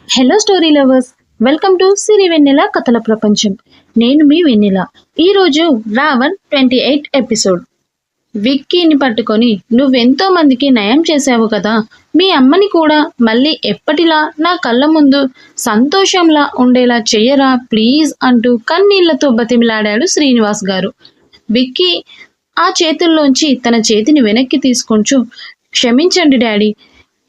Hello story lovers, welcome to Siri Vennela కథల ప్రపంచం. నేను మీ వెన్నెల. ఈరోజు రావణ్ 28 ఎపిసోడ్. విక్కీని పట్టుకొని నువ్వెంతో మందికి నయం చేశావు కదా, మీ అమ్మని కూడా మళ్ళీ ఎప్పటిలా నా కళ్ళ ముందు సంతోషంలా ఉండేలా చెయ్యరా ప్లీజ్ అంటూ కన్నీళ్లతో బతిమిలాడాడు శ్రీనివాస్ గారు. విక్కీ ఆ చేతుల్లోంచి తన చేతిని వెనక్కి తీసుకొంచు, క్షమించండి డాడీ,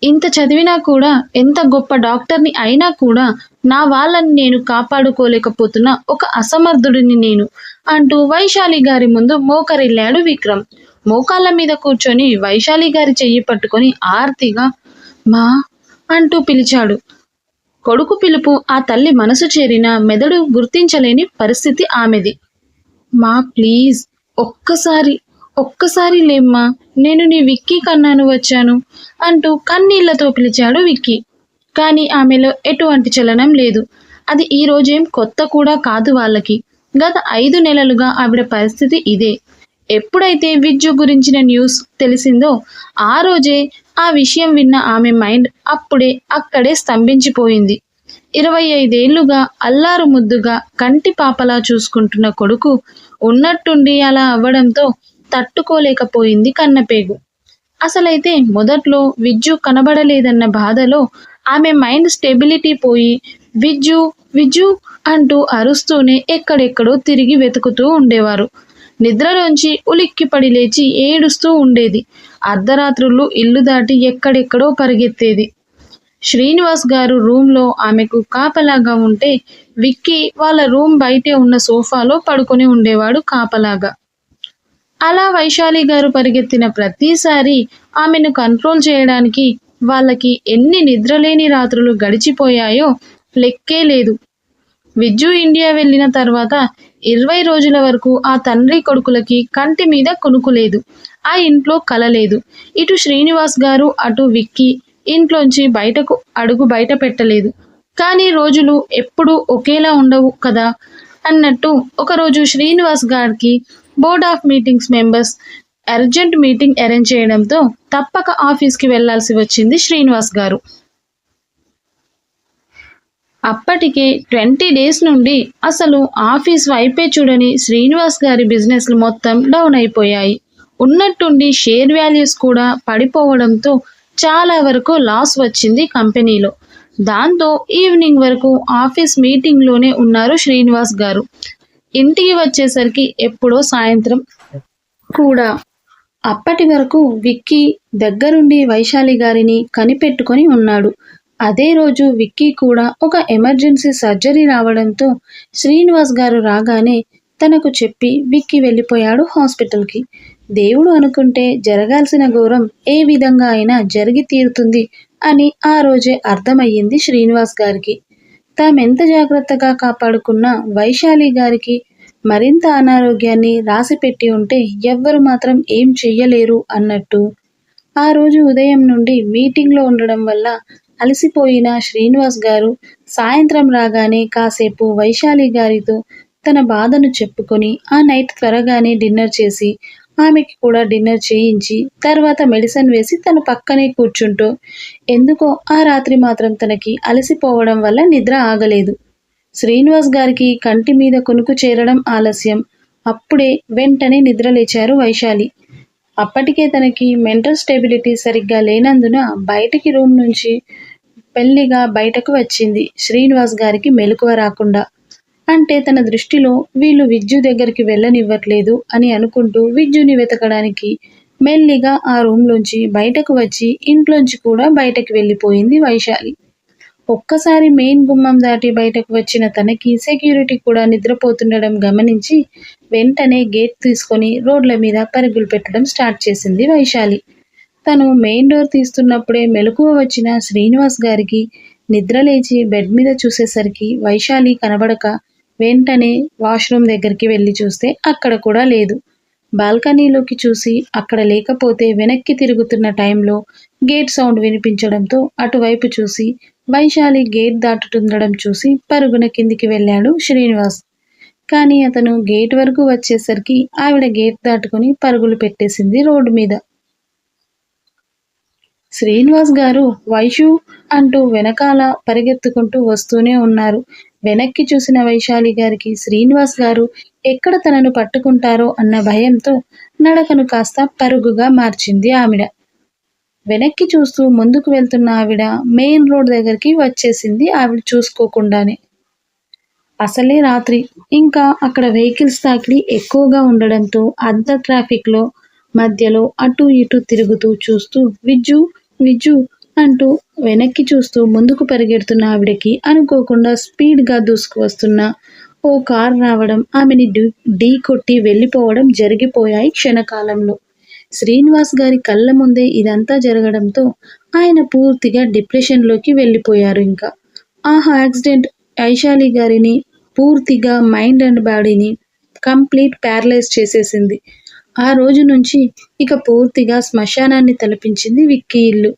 ఇంత చదివినా కూడా, ఎంత గొప్ప డాక్టర్ని అయినా కూడా నా వాళ్ళని నేను కాపాడుకోలేకపోతున్న ఒక అసమర్థుడిని నేను అంటూ వైశాలి గారి ముందు మోకరిల్లాడు విక్రమ్. మోకాళ్ళ మీద కూర్చొని వైశాలి గారి చెయ్యి పట్టుకొని ఆర్తిగా మా అంటూ పిలిచాడు. కొడుకు పిలుపు ఆ తల్లి మనసు చేరిన మెదడు గుర్తించలేని పరిస్థితి ఆమెది. మా ప్లీజ్, ఒక్కసారి ఒక్కసారి లేమ్మా, నేను నీ విక్కీ కన్నాను వచ్చాను అంటూ కన్నీళ్లతో పిలిచాడు విక్కీ. కానీ ఆమెలో ఎటువంటి చలనం లేదు. అది ఈ రోజేం కొత్త కూడా కాదు వాళ్ళకి. గత 5 నెలలుగా ఆవిడ పరిస్థితి ఇదే. ఎప్పుడైతే విజ్జు గురించిన న్యూస్ తెలిసిందో ఆ రోజే ఆ విషయం విన్న ఆమె మైండ్ అప్పుడే అక్కడే స్తంభించిపోయింది. 25 ఏళ్లుగా అల్లారు ముద్దుగా కంటి పాపలా చూసుకుంటున్న కొడుకు ఉన్నట్టుండి అలా అవ్వడంతో తట్టుకోలేకపోయింది కన్నపేగు. అసలైతే మొదట్లో విజ్జు కనబడలేదన్న బాధలో ఆమె మైండ్ స్టెబిలిటీ పోయి విజ్జు విజ్జు అంటూ అరుస్తూనే ఎక్కడెక్కడో తిరిగి వెతుకుతూ ఉండేవారు. నిద్రలోంచి ఉలిక్కిపడి లేచి ఏడుస్తూ ఉండేది. అర్ధరాత్రులు ఇల్లు దాటి ఎక్కడెక్కడో పరిగెత్తేది. శ్రీనివాస్ గారు రూమ్లో ఆమెకు కాపలాగా ఉంటే విక్కీ వాళ్ళ రూమ్ బయటే ఉన్న సోఫాలో పడుకొని ఉండేవాడు కాపలాగా. అలా వైశాలి గారు పరిగెత్తిన ప్రతిసారి ఆమెను కంట్రోల్ చేయడానికి వాళ్ళకి ఎన్ని నిద్రలేని రాత్రులు గడిచిపోయాయో లెక్కే లేదు. విజ్జు ఇండియా వెళ్ళిన తర్వాత 20 రోజుల వరకు ఆ తండ్రి కొడుకులకి కంటి మీద కొనుకు లేదు. ఆ ఇంట్లో కలలేదు. ఇటు శ్రీనివాస్ గారు అటు విక్కీ ఇంట్లోంచి బయటకు అడుగు బయట పెట్టలేదు. కానీ రోజులు ఎప్పుడూ ఒకేలా ఉండవు కదా అన్నట్టు ఒకరోజు శ్రీనివాస్ గారికి board of meetings members urgent meeting arrange చేయడంతో తప్పక ఆఫీస్కి వెళ్లాల్సి వచ్చింది శ్రీనివాస్ గారు. అప్పటికే 20 డేస్ నుండి అసలు ఆఫీస్ వైపే చూడని శ్రీనివాస్ గారి బిజినెస్లు మొత్తం డౌన్ అయిపోయాయి. ఉన్నట్టుండి షేర్ వాల్యూస్ కూడా పడిపోవడంతో చాలా వరకు లాస్ వచ్చింది కంపెనీలో. దాంతో ఈవినింగ్ వరకు ఆఫీస్ మీటింగ్లోనే ఉన్నారు శ్రీనివాస్ గారు. ఇంటికి వచ్చేసరికి ఎప్పుడో సాయంత్రం కూడా. అప్పటి వరకు విక్కీ దగ్గరుండి వైశాలి గారిని కనిపెట్టుకొని ఉన్నాడు. అదే రోజు విక్కీ కూడా ఒక ఎమర్జెన్సీ సర్జరీ రావడంతో శ్రీనివాస్ గారు రాగానే తనకు చెప్పి విక్కీ వెళ్ళిపోయాడు హాస్పిటల్కి. దేవుడు అనుకుంటే జరగాల్సిన ఘోరం ఏ విధంగా అయినా జరిగి తీరుతుంది అని ఆ రోజే అర్థమయ్యింది శ్రీనివాస్ గారికి. తామెంత జాగ్రత్తగా కాపాడుకున్న వైశాలి గారికి మరింత అనారోగ్యాన్ని రాసిపెట్టి ఉంటే ఎవ్వరు మాత్రం ఏం చెయ్యలేరు అన్నట్టు. ఆ రోజు ఉదయం నుండి మీటింగ్లో ఉండడం వల్ల అలసిపోయిన శ్రీనివాస్ గారు సాయంత్రం రాగానే కాసేపు వైశాలి గారితో తన బాధను చెప్పుకొని ఆ నైట్ త్వరగానే డిన్నర్ చేసి ఆమెకి కూడా డిన్నర్ చేయించి తర్వాత మెడిసిన్ వేసి తన పక్కనే కూర్చుంటూ ఎందుకో ఆ రాత్రి మాత్రం తనకి అలసిపోవడం వల్ల నిద్ర ఆగలేదు. శ్రీనివాస్ గారికి కంటి మీద కొనుకు చేరడం ఆలస్యం. అప్పుడే వెంటనే నిద్రలేచారు వైశాలి. అప్పటికే తనకి మెంటల్ స్టెబిలిటీ సరిగ్గా లేనందున బయటికి రూమ్ నుంచి పెళ్లిగా బయటకు వచ్చింది శ్రీనివాస్ గారికి మెలకువ రాకుండా. అంటే తన దృష్టిలో వీళ్ళు విజ్జు దగ్గరికి వెళ్ళనివ్వట్లేదు అని అనుకుంటూ విజ్జుని వెతకడానికి మెల్లిగా ఆ రూమ్లోంచి బయటకు వచ్చి ఇంట్లోంచి కూడా బయటకు వెళ్ళిపోయింది వైశాలి. ఒక్కసారి మెయిన్ గుమ్మం దాటి బయటకు వచ్చిన తనకి సెక్యూరిటీ కూడా నిద్రపోతుండడం గమనించి వెంటనే గేట్ తీసుకొని రోడ్ల మీద పరుగులు పెట్టడం స్టార్ట్ చేసింది వైశాలి. తను మెయిన్ డోర్ తీస్తున్నప్పుడే మెలకువ వచ్చిన శ్రీనివాస్ గారికి నిద్రలేచి బెడ్ మీద చూసేసరికి వైశాలి కనబడక వెంటనే వాష్రూమ్ దగ్గరికి వెళ్ళి చూస్తే అక్కడ కూడా లేదు. బాల్కనీలోకి చూసి అక్కడ లేకపోతే వెనక్కి తిరుగుతున్న టైంలో గేట్ సౌండ్ వినిపించడంతో అటువైపు చూసి వైశాలి గేట్ దాటుతుండడం చూసి పరుగున కిందికి వెళ్ళాడు శ్రీనివాస్. కానీ అతను గేట్ వరకు వచ్చేసరికి ఆవిడ గేట్ దాటుకుని పరుగులు పెట్టేసింది రోడ్డు మీద. శ్రీనివాస్ గారు వైషు అంటూ వెనకాల పరిగెత్తుకుంటూ వస్తూనే ఉన్నారు. వెనక్కి చూసిన వైశాలి గారికి శ్రీనివాస్ గారు ఎక్కడ తనను పట్టుకుంటారో అన్న భయంతో నడకను కాస్త పరుగుగా మార్చింది ఆవిడ. వెనక్కి చూస్తూ ముందుకు వెళ్తున్న ఆవిడ మెయిన్ రోడ్ దగ్గరికి వచ్చేసింది ఆవిడ చూసుకోకుండానే. అసలే రాత్రి, ఇంకా అక్కడ వెహికల్స్ తాకిడి ఎక్కువగా ఉండడంతో అర్ధ ట్రాఫిక్లో మధ్యలో అటూ ఇటూ తిరుగుతూ చూస్తూ విజ్జు విజ్జు అంటూ వెనక్కి చూస్తూ ముందుకు పరిగెడుతున్న ఆవిడకి అనుకోకుండా స్పీడ్గా దూసుకు వస్తున్న ఓ కార్ రావడం, ఆమెని ఢీ కొట్టి వెళ్ళిపోవడం జరిగిపోయాయి క్షణకాలంలో. శ్రీనివాస్ గారి కళ్ళ ముందే ఇదంతా జరగడంతో ఆయన పూర్తిగా డిప్రెషన్లోకి వెళ్ళిపోయారు. ఇంకా ఆ యాక్సిడెంట్ వైశాలి గారిని పూర్తిగా మైండ్ అండ్ బాడీని కంప్లీట్ ప్యారలైజ్ చేసేసింది. ఆ రోజు నుంచి ఇక పూర్తిగా శ్మశానాన్ని తలపించింది విక్కీ ఇల్లు.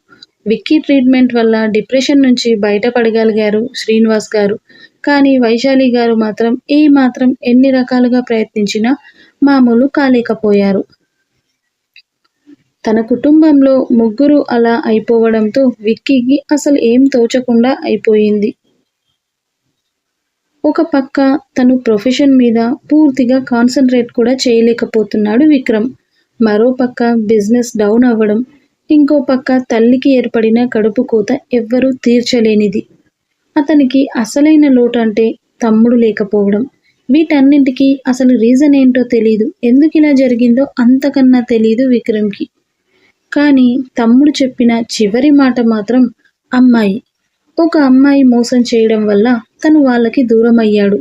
విక్కీ ట్రీట్మెంట్ వల్ల డిప్రెషన్ నుంచి బయటపడగలిగారు శ్రీనివాస్ గారు. కానీ వైశాలి గారు మాత్రం ఎన్ని రకాలుగా ప్రయత్నించినా మామూలు కాలేకపోయారు. తన కుటుంబంలో ముగ్గురు అలా అయిపోవడంతో విక్కీకి అసలు ఏం తోచకుండా అయిపోయింది. ఒక పక్క తను ప్రొఫెషన్ మీద పూర్తిగా కాన్సన్ట్రేట్ కూడా చేయలేకపోతున్నాడు విక్రమ్. మరో పక్క బిజినెస్ డౌన్ అవ్వడం, ఇంకో పక్క తల్లికి ఏర్పడిన కడుపు కోత ఎవ్వరూ తీర్చలేనిది. అతనికి అసలైన లోటు అంటే తమ్ముడు లేకపోవడం. వీటన్నింటికీ అసలు రీజన్ ఏంటో తెలీదు. ఎందుకిలా జరిగిందో అంతకన్నా తెలీదు విక్రమ్కి. కానీ తమ్ముడు చెప్పిన చివరి మాట మాత్రం అమ్మాయి. ఒక అమ్మాయి మోసం చేయడం వల్ల తను వాళ్ళకి దూరమయ్యాడు.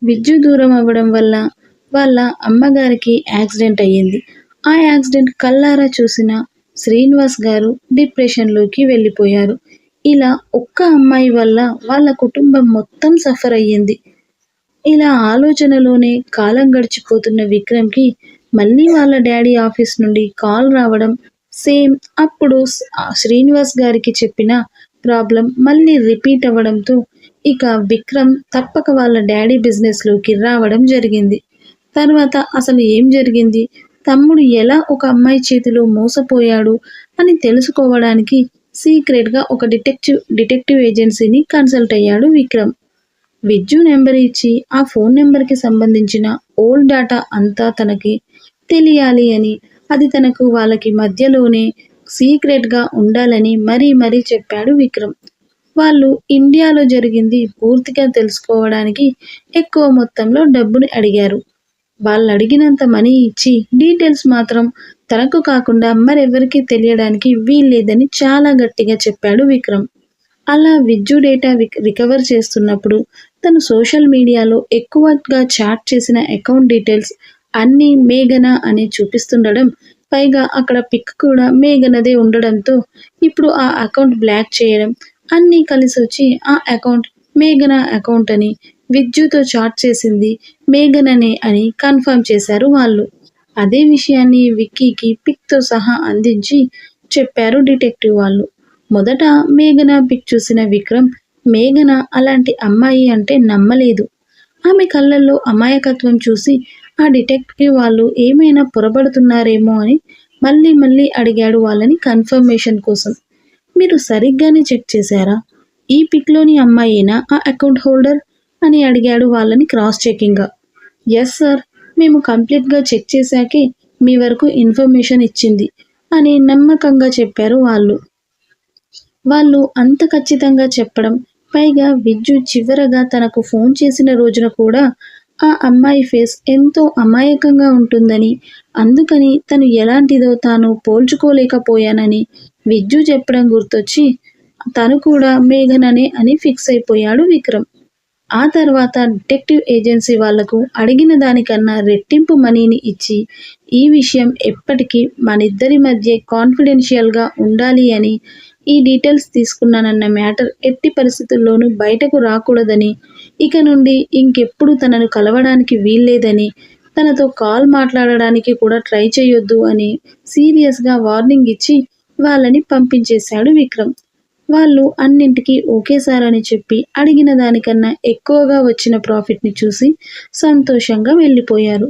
విద్యు దూరం అవ్వడం వల్ల వాళ్ళ అమ్మగారికి యాక్సిడెంట్ అయ్యింది. ఆ యాక్సిడెంట్ కళ్ళారా చూసిన శ్రీనివాస్ గారు డిప్రెషన్లోకి వెళ్ళిపోయారు. ఇలా ఒక్క అమ్మాయి వల్ల వాళ్ళ కుటుంబం మొత్తం సఫర్ అయ్యింది. ఇలా ఆలోచనలోనే కాలం గడిచిపోతున్న విక్రమ్కి మళ్ళీ వాళ్ళ డాడీ ఆఫీస్ నుండి కాల్ రావడం, సేమ్ అప్పుడు శ్రీనివాస్ గారికి చెప్పిన ప్రాబ్లం మళ్ళీ రిపీట్ అవ్వడంతో ఇక విక్రమ్ తప్పక వాళ్ళ డాడీ బిజినెస్లోకి రావడం జరిగింది. తర్వాత అసలు ఏం జరిగింది, తమ్ముడు ఎలా ఒక అమ్మాయి చేతిలో మోసపోయాడు అని తెలుసుకోవడానికి సీక్రెట్గా ఒక డిటెక్టివ్ ఏజెన్సీని కన్సల్ట్ అయ్యాడు విక్రమ్. విద్యు నెంబర్ ఇచ్చి ఆ ఫోన్ నెంబర్కి సంబంధించిన ఓల్డ్ డేటా అంతా తనకి తెలియాలి అని, అది తనకు వాళ్ళకి మధ్యలోనే సీక్రెట్గా ఉండాలని మరీ చెప్పాడు విక్రమ్. వాళ్ళు ఇండియాలో జరిగింది పూర్తిగా తెలుసుకోవడానికి ఎక్కువ మొత్తంలో డబ్బుని అడిగారు. వాళ్ళు అడిగినంత మనీ ఇచ్చి డీటెయిల్స్ మాత్రం తనకు కాకుండా మరెవరికి తెలియడానికి వీల్లేదని చాలా గట్టిగా చెప్పాడు విక్రమ్. అలా విద్యు డేటా రికవర్ చేస్తున్నప్పుడు తను సోషల్ మీడియాలో ఎక్కువగా చాట్ చేసిన అకౌంట్ డీటెయిల్స్ అన్నీ మేఘన అని చూపిస్తుండడం, పైగా అక్కడ పిక్ కూడా మేఘనదే ఉండడంతో ఇప్పుడు ఆ అకౌంట్ బ్లాక్ చేయడం అన్నీ కలిసి వచ్చి ఆ అకౌంట్ మేఘన అకౌంట్ అని, విద్యుతో చాట్ చేసింది మేఘననే అని కన్ఫర్మ్ చేశారు వాళ్ళు. అదే విషయాన్ని విక్కీకి పిక్తో సహా అందించి చెప్పారు డిటెక్టివ్ వాళ్ళు. మొదట మేఘన పిక్ చూసిన విక్రమ్ మేఘన అలాంటి అమ్మాయి అంటే నమ్మలేదు. ఆమె కళ్ళల్లో అమాయకత్వం చూసి ఆ డిటెక్టివ్ వాళ్ళు ఏమైనా పొరబడుతున్నారేమో అని మళ్ళీ అడిగాడు వాళ్ళని కన్ఫర్మేషన్ కోసం. మీరు సరిగ్గానే చెక్ చేశారా? ఈ పిక్లోని అమ్మాయేనా ఆ అకౌంట్ హోల్డర్ అని అడిగాడు వాళ్ళని క్రాస్ చెకింగ్గా. ఎస్ సార్, మేము కంప్లీట్గా చెక్ చేశాకే మీ వరకు ఇన్ఫర్మేషన్ ఇచ్చింది అని నమ్మకంగా చెప్పారు వాళ్ళు. వాళ్ళు అంత ఖచ్చితంగా చెప్పడం, పైగా విద్యు చివరగా తనకు ఫోన్ చేసిన రోజున కూడా ఆ అమ్మాయి ఫేస్ ఎంతో అమాయకంగా ఉంటుందని, అందుకని తను ఎలాంటిదో తాను పోల్చుకోలేకపోయానని విద్యు చెప్పడం గుర్తొచ్చి తను కూడా మేఘననే అని ఫిక్స్ అయిపోయాడు విక్రమ్. ఆ తర్వాత డిటెక్టివ్ ఏజెన్సీ వాళ్లకు అడిగిన దానికన్నా రెట్టింపు మనీని ఇచ్చి ఈ విషయం ఎప్పటికీ మనిద్దరి మధ్య కాన్ఫిడెన్షియల్గా ఉండాలి అని, ఈ డీటెయిల్స్ తీసుకున్నానన్న మ్యాటర్ ఎట్టి పరిస్థితుల్లోనూ బయటకు రాకూడదని, ఇక నుండి ఇంకెప్పుడు తనను కలవడానికి వీల్లేదని, తనతో కాల్ మాట్లాడడానికి కూడా ట్రై చేయొద్దు అని సీరియస్గా వార్నింగ్ ఇచ్చి వాళ్ళని పంపించేశాడు విక్రమ్. వాళ్ళు అన్నింటికీ ఓకే సార్ అని చెప్పి అడిగిన దానికన్నా ఎక్కువగా వచ్చిన ప్రాఫిట్ని చూసి సంతోషంగా వెళ్ళిపోయారు.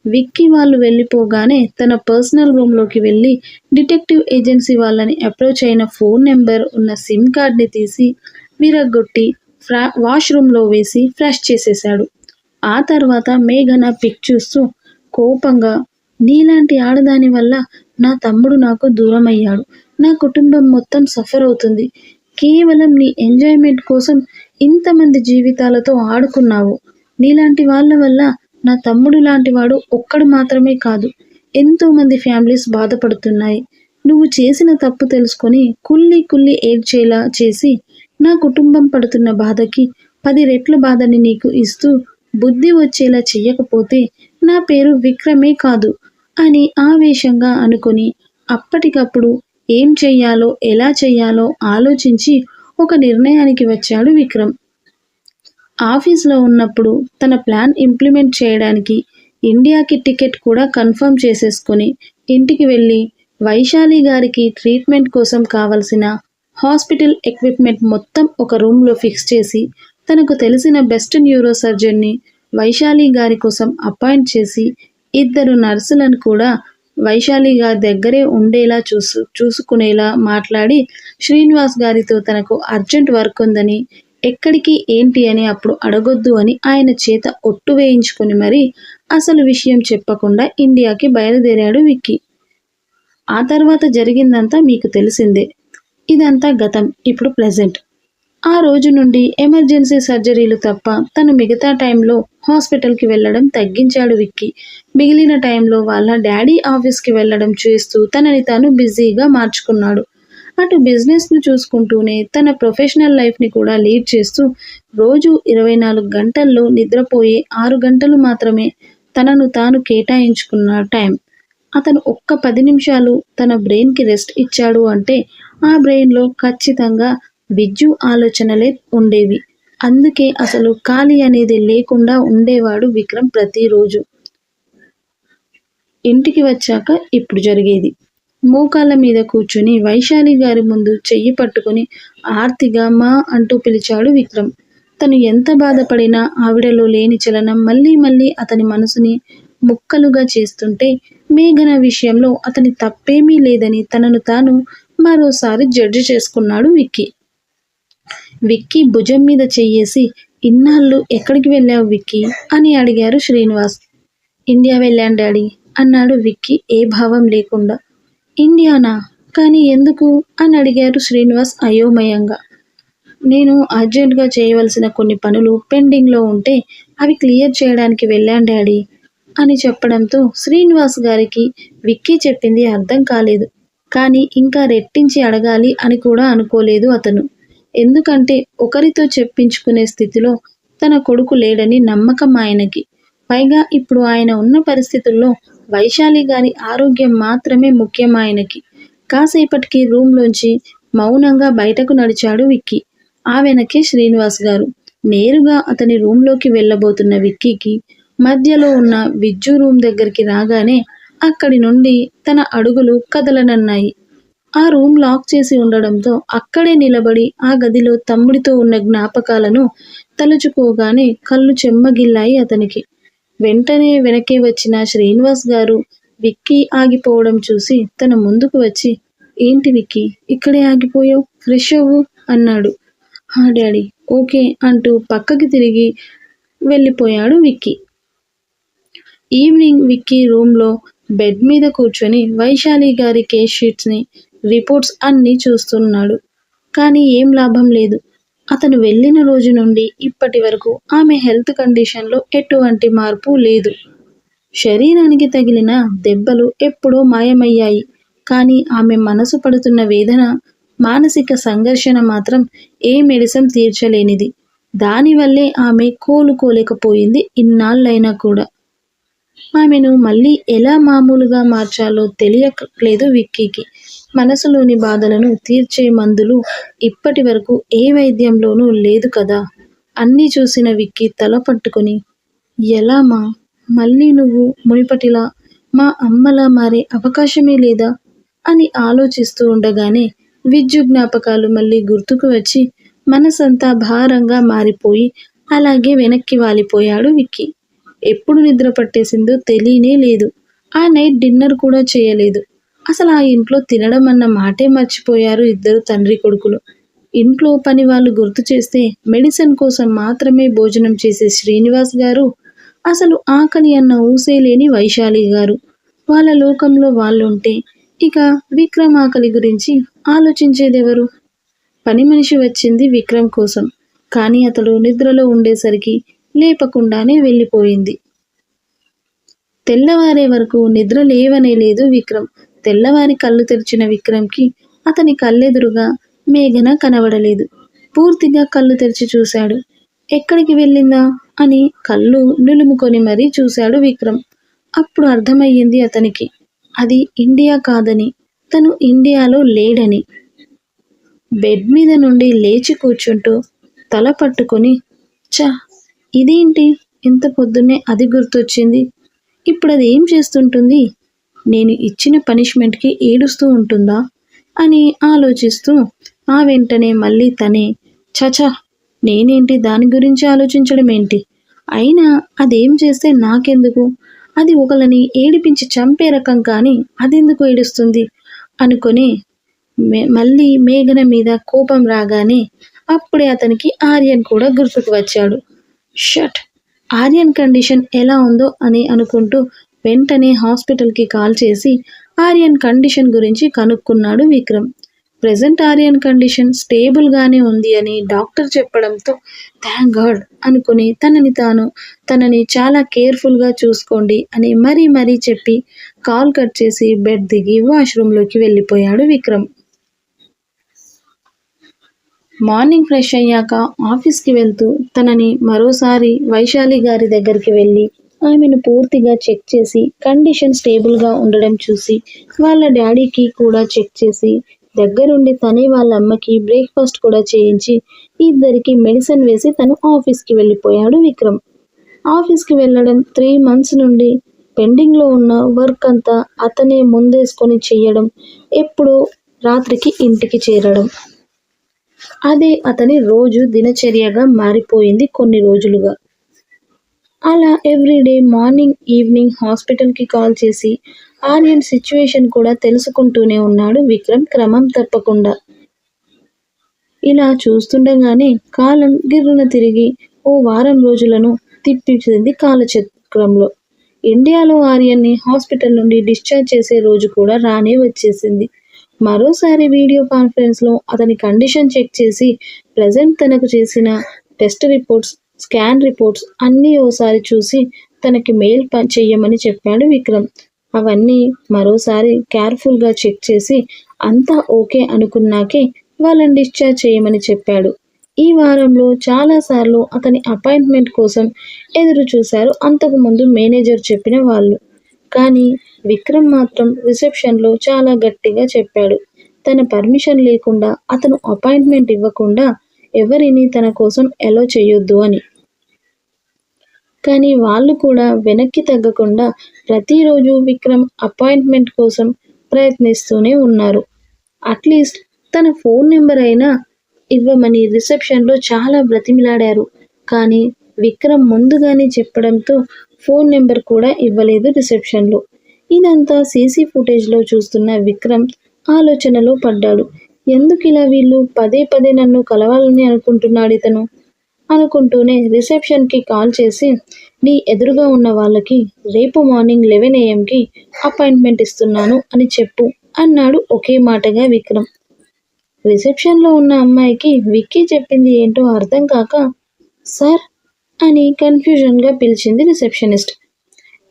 విక్కీ వాళ్ళు వెళ్ళిపోగానే తన పర్సనల్ రూమ్లోకి వెళ్ళి డిటెక్టివ్ ఏజెన్సీ వాళ్ళని అప్రోచ్ అయిన ఫోన్ నెంబర్ ఉన్న సిమ్ కార్డ్ని తీసి విరగ్గొట్టి వాష్రూమ్లో వేసి ఫ్లాష్ చేసేశాడు. ఆ తర్వాత మేఘన పిక్ చూస్తూ కోపంగా, నీలాంటి ఆడదాని వల్ల నా తమ్ముడు నాకు దూరమయ్యాడు, నా కుటుంబం మొత్తం సఫర్ అవుతుంది, కేవలం నీ ఎంజాయ్మెంట్ కోసం ఇంతమంది జీవితాలతో ఆడుకున్నావు, నీలాంటి వాళ్ళ వల్ల నా తమ్ముడు లాంటి వాడు ఒక్కడు మాత్రమే కాదు, ఎంతోమంది ఫ్యామిలీస్ బాధపడుతున్నాయి, నువ్వు చేసిన తప్పు తెలుసుకొని కుళ్ళి కుళ్ళి ఏడ్చేలా చేసి నా కుటుంబం పడుతున్న బాధకి 10 రెట్ల బాధని నీకు ఇస్తూ బుద్ధి వచ్చేలా చెయ్యకపోతే నా పేరు విక్రమే కాదు అని ఆవేశంగా అనుకొని అప్పటికప్పుడు ఏం చెయ్యాలో ఎలా చెయ్యాలో ఆలోచించి ఒక నిర్ణయానికి వచ్చాడు విక్రమ్. ఆఫీస్లో ఉన్నప్పుడు తన ప్లాన్ ఇంప్లిమెంట్ చేయడానికి ఇండియాకి టికెట్ కూడా కన్ఫర్మ్ చేసేసుకొని ఇంటికి వెళ్ళి వైశాలి గారికి ట్రీట్మెంట్ కోసం కావలసిన హాస్పిటల్ ఎక్విప్మెంట్ మొత్తం ఒక రూమ్లో ఫిక్స్ చేసి తనకు తెలిసిన బెస్ట్ న్యూరో సర్జన్ని వైశాలి గారి కోసం అపాయింట్ చేసి 2 నర్సులను కూడా వైశాలి గారి దగ్గరే ఉండేలా చూసుకునేలా మాట్లాడి శ్రీనివాస్ గారితో తనకు అర్జెంట్ వర్క్ ఉందని, ఎక్కడికి ఏంటి అని అప్పుడు అడగొద్దు అని ఆయన చేత ఒట్టు వేయించుకొని మరీ అసలు విషయం చెప్పకుండా ఇండియాకి బయలుదేరాడు విక్కీ. ఆ తర్వాత జరిగిందంతా మీకు తెలిసిందే. ఇదంతా గతం, ఇప్పుడు ప్రెజెంట్. ఆ రోజు నుండి ఎమర్జెన్సీ సర్జరీలు తప్ప తను మిగతా టైంలో హాస్పిటల్కి వెళ్ళడం తగ్గించాడు విక్కీ. మిగిలిన టైంలో వాళ్ళ డాడీ ఆఫీస్కి వెళ్ళడం చేస్తూ తనని తాను బిజీగా మార్చుకున్నాడు. అటు బిజినెస్ను చూసుకుంటూనే తన ప్రొఫెషనల్ లైఫ్ని కూడా లీడ్ చేస్తూ రోజు 24 గంటల్లో నిద్రపోయే 6 గంటలు మాత్రమే తనను తాను కేటాయించుకున్న టైం. అతను ఒక్క 10 నిమిషాలు తన బ్రెయిన్కి రెస్ట్ ఇచ్చాడు అంటే ఆ బ్రెయిన్లో ఖచ్చితంగా విజ్జు ఆలోచనలే ఉండేవి. అందుకే అసలు ఖాళీ అనేది లేకుండా ఉండేవాడు విక్రమ్ ప్రతిరోజు. ఇంటికి వచ్చాక ఇప్పుడు జరిగేది. మోకాళ్ళ మీద కూర్చుని వైశాలి గారి ముందు చెయ్యి పట్టుకుని ఆర్తిగా మా అంటూ పిలిచాడు విక్రమ్. తను ఎంత బాధపడినా ఆవిడలో లేని చలనం మళ్ళీ మళ్ళీ అతని మనసుని ముక్కలుగా చేస్తుంటే మేఘన విషయంలో అతని తప్పేమీ లేదని తనను తాను మరోసారి జడ్జి చేసుకున్నాడు విక్కీ. విక్కీ భుజం మీద చెయ్యేసి, ఇన్నాళ్ళు ఎక్కడికి వెళ్ళావు విక్కీ అని అడిగారు శ్రీనివాస్. ఇండియా వెళ్ళాను డాడీ అన్నాడు విక్కీ ఏ భావం లేకుండా. ఇండియానా? కానీ ఎందుకు అని అడిగారు శ్రీనివాస్ అయోమయంగా. నేను అర్జెంటుగా చేయవలసిన కొన్ని పనులు పెండింగ్లో ఉంటే అవి క్లియర్ చేయడానికి వెళ్ళాను డాడీ అని చెప్పడంతో శ్రీనివాస్ గారికి విక్కీ చెప్పింది అర్థం కాలేదు. కానీ ఇంకా రెట్టించి అడగాలి అని కూడా అనుకోలేదు అతను. ఎందుకంటే ఒకరితో చెప్పించుకునే స్థితిలో తన కొడుకు లేడని నమ్మకం ఆయనకి. పైగా ఇప్పుడు ఆయన ఉన్న పరిస్థితుల్లో వైశాలి గారి ఆరోగ్యం మాత్రమే ముఖ్యం ఆయనకి. కాసేపటికి రూమ్లోంచి మౌనంగా బయటకు నడిచాడు విక్కీ. ఆ వెనకే శ్రీనివాస్ గారు. నేరుగా అతని రూమ్లోకి వెళ్ళబోతున్న విక్కీకి మధ్యలో ఉన్న విజ్జు రూమ్ దగ్గరికి రాగానే అక్కడి నుండి తన అడుగులు కదలనన్నాయి. ఆ రూమ్ లాక్ చేసి ఉండడంతో అక్కడే నిలబడి ఆ గదిలో తమ్ముడితో ఉన్న జ్ఞాపకాలను తలుచుకోగానే కళ్ళు చెమ్మగిల్లాయి అతనికి. వెంటనే వెనకే వచ్చిన శ్రీనివాస్ గారు విక్కీ ఆగిపోవడం చూసి తన ముందుకు వచ్చి, ఏంటి విక్కీ ఇక్కడే ఆగిపోయావు, ఫ్రెష్ అవ్వు అన్నాడు. హా డాడీ ఓకే అంటూ పక్కకి తిరిగి వెళ్ళిపోయాడు విక్కీ. ఈవినింగ్ విక్కీ రూమ్లో బెడ్ మీద కూర్చొని వైశాలి గారి కేస్ షీట్స్ని రిపోర్ట్స్ అన్నీ చూస్తున్నాడు. కానీ ఏం లాభం లేదు. అతను వెళ్ళిన రోజు నుండి ఇప్పటి వరకు ఆమె హెల్త్ కండిషన్లో ఎటువంటి మార్పు లేదు. శరీరానికి తగిలిన దెబ్బలు ఎప్పుడో మాయమయ్యాయి. కానీ ఆమె మనసు పడుతున్న వేదన, మానసిక సంఘర్షణ మాత్రం ఏ మెడిసిన్ తీర్చలేనిది. దానివల్లే ఆమె కోలుకోలేకపోయింది ఇన్నాళ్ళైనా కూడా. ఆమెను మళ్ళీ ఎలా మామూలుగా మార్చాలో తెలియట్లేదు విక్కీకి. మనసులోని బాధలను తీర్చే మందులు ఇప్పటి వరకు ఏ వైద్యంలోనూ లేదు కదా. అన్నీ చూసిన విక్కీ తల పట్టుకొని, ఎలా మా మళ్ళీ నువ్వు మునిపటిలా మా అమ్మలా మారే అవకాశమే లేదా అని ఆలోచిస్తూ ఉండగానే విద్యు జ్ఞాపకాలు మళ్ళీ గుర్తుకు వచ్చి మనసంతా భారంగా మారిపోయి అలాగే వెనక్కి వాలిపోయాడు విక్కీ. ఎప్పుడు నిద్ర పట్టేసిందో తెలియనే లేదు. ఆ నైట్ డిన్నర్ కూడా చేయలేదు. అసలు ఆ ఇంట్లో తినడం అన్న మాటే మర్చిపోయారు ఇద్దరు తండ్రి కొడుకులు. ఇంట్లో పని వాళ్ళు గుర్తు చేస్తే మెడిసిన్ కోసం మాత్రమే భోజనం చేసే శ్రీనివాస్ గారు, అసలు ఆకలి అన్న ఊసే లేని వైశాలి గారు. వాళ్ళ లోకంలో వాళ్ళుంటే ఇక విక్రమ్ ఆకలి గురించి ఆలోచించేదెవరు? పని మనిషి వచ్చింది విక్రమ్ కోసం. కానీ అతడు నిద్రలో ఉండేసరికి లేపకుండానే వెళ్ళిపోయింది. తెల్లవారే వరకు నిద్ర లేవనే లేదు విక్రమ్. తెల్లవారి కళ్ళు తెరిచిన విక్రమ్కి అతని కళ్ళెదురుగా మేఘన కనబడలేదు. పూర్తిగా కళ్ళు తెరిచి చూశాడు. ఎక్కడికి వెళ్ళిందా అని కళ్ళు నులుముకొని మరీ చూశాడు విక్రమ్. అప్పుడు అర్థమయ్యింది అతనికి, అది ఇండియా కాదని, తను ఇండియాలో లేడని. బెడ్ మీద నుండి లేచి కూర్చుంటూ తల పట్టుకొని, చా, ఇదేంటి ఇంత పొద్దున్నే అది గుర్తొచ్చింది? ఇప్పుడు అది ఏం చేస్తుంటుంది? నేను ఇచ్చిన పనిష్మెంట్కి ఏడుస్తూ ఉంటుందా అని ఆలోచిస్తూ ఆ వెంటనే మళ్ళీ తనే, చచా, నేనేంటి దాని గురించి ఆలోచించడం ఏంటి? అయినా అదేం చేస్తే నాకెందుకు? అది ఒకళ్ళని ఏడిపించి చంపే రకం, కానీ అదెందుకు ఏడుస్తుంది అనుకొని మళ్ళీ మేఘన మీద కోపం రాగానే అప్పుడే అతనికి ఆర్యన్ కూడా గుర్తుకు వచ్చాడు. షట్, ఆర్యన్ కండిషన్ ఎలా ఉందో అని అనుకుంటూ వెంటనే హాస్పిటల్కి కాల్ చేసి ఆర్యన్ కండిషన్ గురించి కనుక్కున్నాడు విక్రమ్. ప్రెజెంట్ ఆర్యన్ కండిషన్ స్టేబుల్గానే ఉంది అని డాక్టర్ చెప్పడంతో థ్యాంక్ గాడ్ అనుకుని తనని చాలా కేర్ఫుల్గా చూసుకోండి అని మరీ చెప్పి కాల్ కట్ చేసి బెడ్ దిగి వాష్రూమ్లోకి వెళ్ళిపోయాడు విక్రమ్. మార్నింగ్ ఫ్రెష్ అయ్యాక ఆఫీస్కి వెళ్తూ తనని మరోసారి వైశాలి గారి దగ్గరికి వెళ్ళి ఆమెను పూర్తిగా చెక్ చేసి కండిషన్ స్టేబుల్గా ఉండడం చూసి వాళ్ళ డాడీకి కూడా చెక్ చేసి దగ్గరుండి తనే వాళ్ళ అమ్మకి బ్రేక్ఫాస్ట్ కూడా చేయించి ఇద్దరికి మెడిసిన్ వేసి తను ఆఫీస్కి వెళ్ళిపోయాడు విక్రమ్. ఆఫీస్కి వెళ్ళడం 3 months నుండి పెండింగ్లో ఉన్న వర్క్ అంతా అతనే ముందేసుకొని చేయడం, ఎప్పుడో రాత్రికి ఇంటికి చేరడం, అదే అతని రోజు దినచర్యగా మారిపోయింది కొన్ని రోజులుగా. అలా ఎవ్రీడే మార్నింగ్ ఈవినింగ్ హాస్పిటల్కి కాల్ చేసి ఆర్యన్ సిచ్యువేషన్ కూడా తెలుసుకుంటూనే ఉన్నాడు విక్రమ్ క్రమం తప్పకుండా. ఇలా చూస్తుండగానే కాలం గిర్రున తిరిగి ఓ వారం రోజులను తిప్పించింది కాలచక్రంలో. ఇండియాలో ఆర్యన్ని హాస్పిటల్ నుండి డిశ్చార్జ్ చేసే రోజు కూడా రానే వచ్చేసింది. మరోసారి వీడియో కాన్ఫరెన్స్లో అతని కండిషన్ చెక్ చేసి ప్రజెంట్ తనకు చేసిన టెస్ట్ రిపోర్ట్స్, స్కాన్ రిపోర్ట్స్ అన్నీ ఓసారి చూసి తనకి మెయిల్ చెయ్యమని చెప్పాడు విక్రమ్. అవన్నీ మరోసారి కేర్ఫుల్గా చెక్ చేసి అంతా ఓకే అనుకున్నాకే వాళ్ళని డిశ్చార్జ్ చేయమని చెప్పాడు. ఈ వారంలో చాలాసార్లు అతని అపాయింట్మెంట్ కోసం ఎదురు చూశారు అంతకుముందు మేనేజర్ చెప్పిన వాళ్ళు. కానీ విక్రమ్ మాత్రం రిసెప్షన్లో చాలా గట్టిగా చెప్పాడు, తన పర్మిషన్ లేకుండా అతను అపాయింట్మెంట్ ఇవ్వకుండా ఎవరిని తన కోసం ఎలో చేయొద్దు అని. కానీ వాళ్ళు కూడా వెనక్కి తగ్గకుండా ప్రతిరోజు విక్రమ్ అపాయింట్మెంట్ కోసం ప్రయత్నిస్తూనే ఉన్నారు. అట్లీస్ట్ తన ఫోన్ నెంబర్ అయినా ఇవ్వమని రిసెప్షన్లో చాలా బ్రతిమిలాడారు. కానీ విక్రమ్ ముందుగానే చెప్పడంతో ఫోన్ నెంబర్ కూడా ఇవ్వలేదు రిసెప్షన్లో. ఇదంతా సీసీ ఫుటేజ్లో చూస్తున్న విక్రమ్ ఆలోచనలో పడ్డాడు. ఎందుకు ఇలా వీళ్ళు పదే నన్ను కలవాలని అనుకుంటున్నాడు ఇతను అనుకుంటూనే రిసెప్షన్కి కాల్ చేసి నీ ఎదురుగా ఉన్న వాళ్ళకి రేపు మార్నింగ్ 11 AM అపాయింట్మెంట్ ఇస్తున్నాను అని చెప్పు అన్నాడు ఒకే మాటగా విక్రమ్. రిసెప్షన్లో ఉన్న అమ్మాయికి విక్కీ చెప్పింది ఏంటో అర్థం కాక సార్ అని కన్ఫ్యూజన్గా పిలిచింది రిసెప్షనిస్ట్.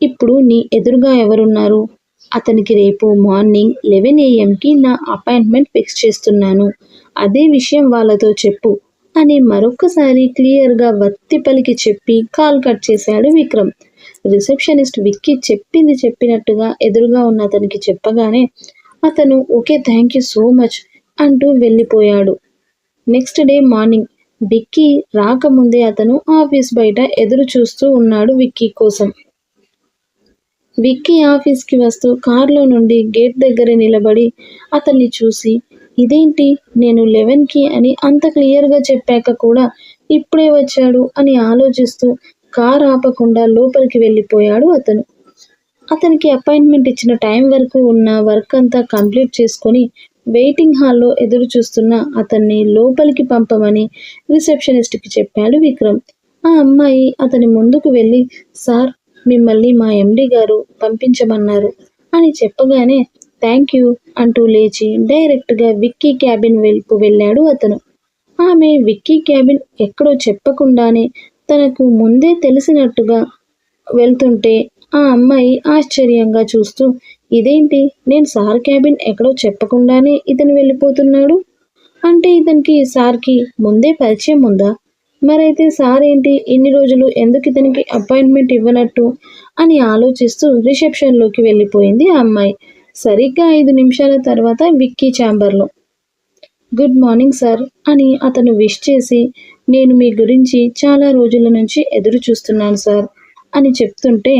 ఇప్పుడు నీ ఎదురుగా ఎవరున్నారు? అతనికి రేపు మార్నింగ్ 11 AM నా అపాయింట్మెంట్ ఫిక్స్ చేస్తున్నాను, అదే విషయం వాళ్ళతో చెప్పు అని మరొక్కసారి క్లియర్గా వత్తి పలికి చెప్పి కాల్ కట్ చేశాడు విక్రమ్. రిసెప్షనిస్ట్ విక్కీ చెప్పింది చెప్పినట్టుగా ఎదురుగా ఉన్న అతనికి చెప్పగానే అతను okay thank you so much అంటూ వెళ్ళిపోయాడు. నెక్స్ట్ డే మార్నింగ్ విక్కీ రాకముందే అతను ఆఫీస్ బయట ఎదురు చూస్తూ ఉన్నాడు విక్కీ కోసం. విక్కీ ఆఫీస్కి వస్తూ కారులో నుండి గేట్ దగ్గర నిలబడి అతన్ని చూసి ఇదేంటి నేను 11 అని అంత క్లియర్గా చెప్పాక కూడా ఇప్పుడే వచ్చాడు అని ఆలోచిస్తూ కార్ ఆపకుండా లోపలికి వెళ్ళిపోయాడు అతను. అతనికి అపాయింట్మెంట్ ఇచ్చిన టైం వరకు ఉన్న వర్క్ అంతా కంప్లీట్ చేసుకొని వెయిటింగ్ హాల్లో ఎదురు చూస్తున్న అతన్ని లోపలికి పంపమని రిసెప్షనిస్ట్కి చెప్పాడు విక్రమ్. ఆ అమ్మాయి అతని ముందుకు వెళ్ళి, సార్, మిమ్మల్ని మా ఎండి గారు పంపించమన్నారు అని చెప్పగానే థ్యాంక్ యూ అంటూ లేచి డైరెక్ట్గా విక్కీ క్యాబిన్ వైపు వెళ్ళాడు అతను. ఆమె విక్కీ క్యాబిన్ ఎక్కడో చెప్పకుండానే తనకు ముందే తెలిసినట్టుగా వెళ్తుంటే ఆ అమ్మాయి ఆశ్చర్యంగా చూస్తూ, ఇదేంటి, నేను సార్ క్యాబిన్ ఎక్కడో చెప్పకుండానే ఇతను వెళ్ళిపోతున్నాడు అంటే ఇతనికి సార్కి ముందే పరిచయం ఉందా? మరైతే సార్ ఏంటి ఇన్ని రోజులు ఎందుకు ఇతనికి అపాయింట్మెంట్ ఇవ్వనట్టు అని ఆలోచిస్తూ రిసెప్షన్లోకి వెళ్ళిపోయింది ఆ అమ్మాయి. సరిగ్గా 5 నిమిషాల తర్వాత విక్కీ ఛాంబర్లో, గుడ్ మార్నింగ్ సార్ అని అతను విష్ చేసి, నేను మీ గురించి చాలా రోజుల నుంచి ఎదురు చూస్తున్నాను సార్ అని చెప్తుంటే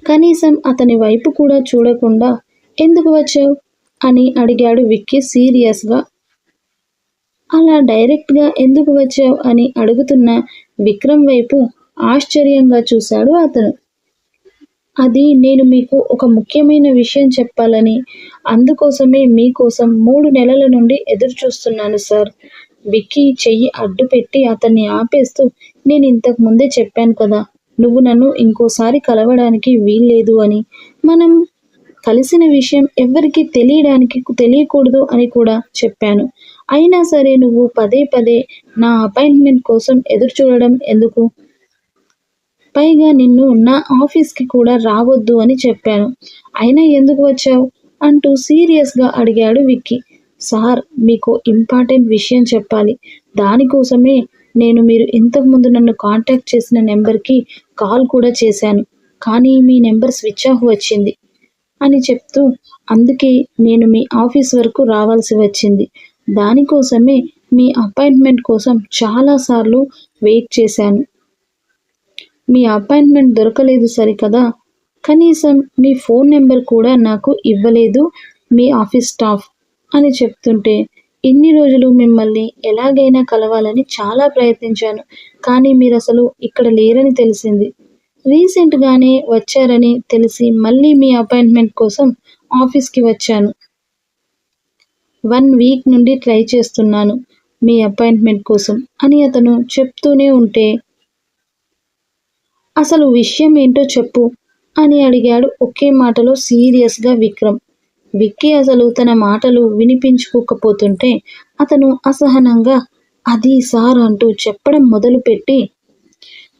కనీసం అతని వైపు కూడా చూడకుండా ఎందుకు వచ్చావు అని అడిగాడు విక్కీ సీరియస్గా. అలా డైరెక్ట్గా ఎందుకు వచ్చావు అని అడుగుతున్న విక్రమ్ వైపు ఆశ్చర్యంగా చూశాడు అతను. అది నేను మీకు ఒక ముఖ్యమైన విషయం చెప్పాలని, అందుకోసమే మీకోసం 3 నెలల నుండి ఎదురు చూస్తున్నాను సార్. విక్కీ చెయ్యి అడ్డు పెట్టి అతన్ని ఆపేస్తూ, నేను ఇంతకు ముందే చెప్పాను కదా, నువ్వు నన్ను ఇంకోసారి కలవడానికి వీల్లేదు అని. మనం కలిసిన విషయం ఎవ్వరికీ తెలియకూడదు అని కూడా చెప్పాను. అయినా సరే నువ్వు పదే పదే నా అపాయింట్మెంట్ కోసం ఎదురు చూడడం ఎందుకు? పైగా నిన్ను నా ఆఫీస్కి కూడా రావద్దు అని చెప్పాను. అయినా ఎందుకు వచ్చావు అంటూ సీరియస్గా అడిగాడు విక్కీ. సార్, మీకు ఇంపార్టెంట్ విషయం చెప్పాలి. దానికోసమే నేను మీరు ఇంతకుముందు నన్ను కాంటాక్ట్ చేసిన నెంబర్కి కాల్ కూడా చేశాను. కానీ మీ నెంబర్ స్విచ్ ఆఫ్ వచ్చింది అని చెప్తూ, అందుకే నేను మీ ఆఫీస్ వరకు రావాల్సి వచ్చింది. దానికోసమే మీ అపాయింట్మెంట్ కోసం చాలాసార్లు వెయిట్ చేశాను. మీ అపాయింట్మెంట్ దొరకలేదు సరికదా, కనీసం మీ ఫోన్ నెంబర్ కూడా నాకు ఇవ్వలేదు మీ ఆఫీస్ స్టాఫ్ అని చెప్తుంటే, ఇన్ని రోజులు మిమ్మల్ని ఎలాగైనా కలవాలని చాలా ప్రయత్నించాను. కానీ మీరు అసలు ఇక్కడ లేరని తెలిసింది. రీసెంట్గానే వచ్చారని తెలిసి మళ్ళీ మీ అపాయింట్మెంట్ కోసం ఆఫీస్కి వచ్చాను. 1 వీక్ నుండి ట్రై చేస్తున్నాను మీ అపాయింట్మెంట్ కోసం అని అతను చెప్తూనే ఉంటే, అసలు విషయం ఏంటో చెప్పు అని అడిగాడు ఒకే మాటలో సీరియస్గా విక్రమ్. విక్కీ అసలు తన మాటలు వినిపించుకోకపోతుంటే అతను అసహనంగా అది సార్ అంటూ చెప్పడం మొదలుపెట్టి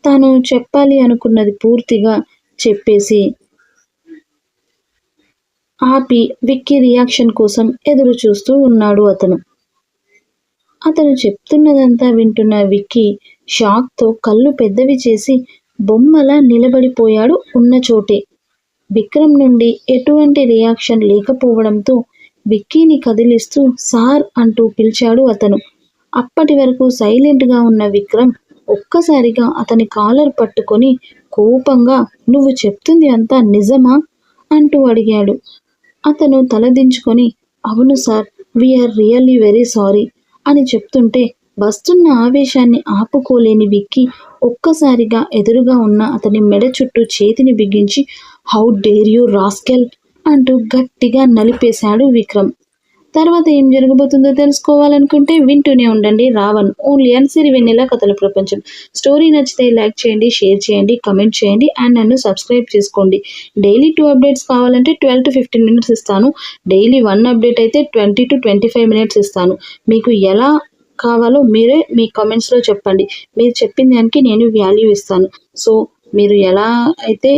తాను చెప్పాలి అనుకున్నది పూర్తిగా చెప్పేసి ఆపి విక్కీ రియాక్షన్ కోసం ఎదురు చూస్తూ ఉన్నాడు అతను. అతను చెప్తున్నదంతా వింటున్న విక్కీ షాక్తో కళ్ళు పెద్దవి చేసి బొమ్మలా నిలబడిపోయాడు ఉన్న చోటే. విక్రమ్ నుండి ఎటువంటి రియాక్షన్ లేకపోవడంతో విక్కీని కదిలిస్తూ సార్ అంటూ పిలిచాడు అతను. అప్పటి వరకు సైలెంట్గా ఉన్న విక్రమ్ ఒక్కసారిగా అతని కాలర్ పట్టుకొని కోపంగా, నువ్వు చెప్తుంది అంతా నిజమా అంటూ అడిగాడు. అతను తలదించుకొని, అవును sir, we are really very sorry అని చెప్తుంటే వస్తున్న ఆవేశాన్ని ఆపుకోలేని విక్కీ ఒక్కసారిగా ఎదురుగా ఉన్న అతని మెడ చుట్టూ చేతిని బిగించి, హౌ డేర్ యూ రాస్కెల్ అంటూ గట్టిగా నలిపేశాడు విక్రమ్. తర్వాత ఏం జరగబోతుందో తెలుసుకోవాలనుకుంటే వింటూనే ఉండండి రావణ్, ఓన్లీ అండ్ సిరివెన్నెల కథల ప్రపంచం. స్టోరీ నచ్చితే లైక్ చేయండి, షేర్ చేయండి, కమెంట్ చేయండి అండ్ నన్ను సబ్స్క్రైబ్ చేసుకోండి. డైలీ 2 అప్డేట్స్ కావాలంటే 12 to 15 minutes ఇస్తాను. డైలీ 1 అప్డేట్ అయితే 20 to 25 minutes ఇస్తాను. మీకు ఎలా కావాలో మీరే మీ కామెంట్స్లో చెప్పండి. మీరు చెప్పిన దానికి నేను వాల్యూ ఇస్తాను. సో మీరు ఎలా అయితే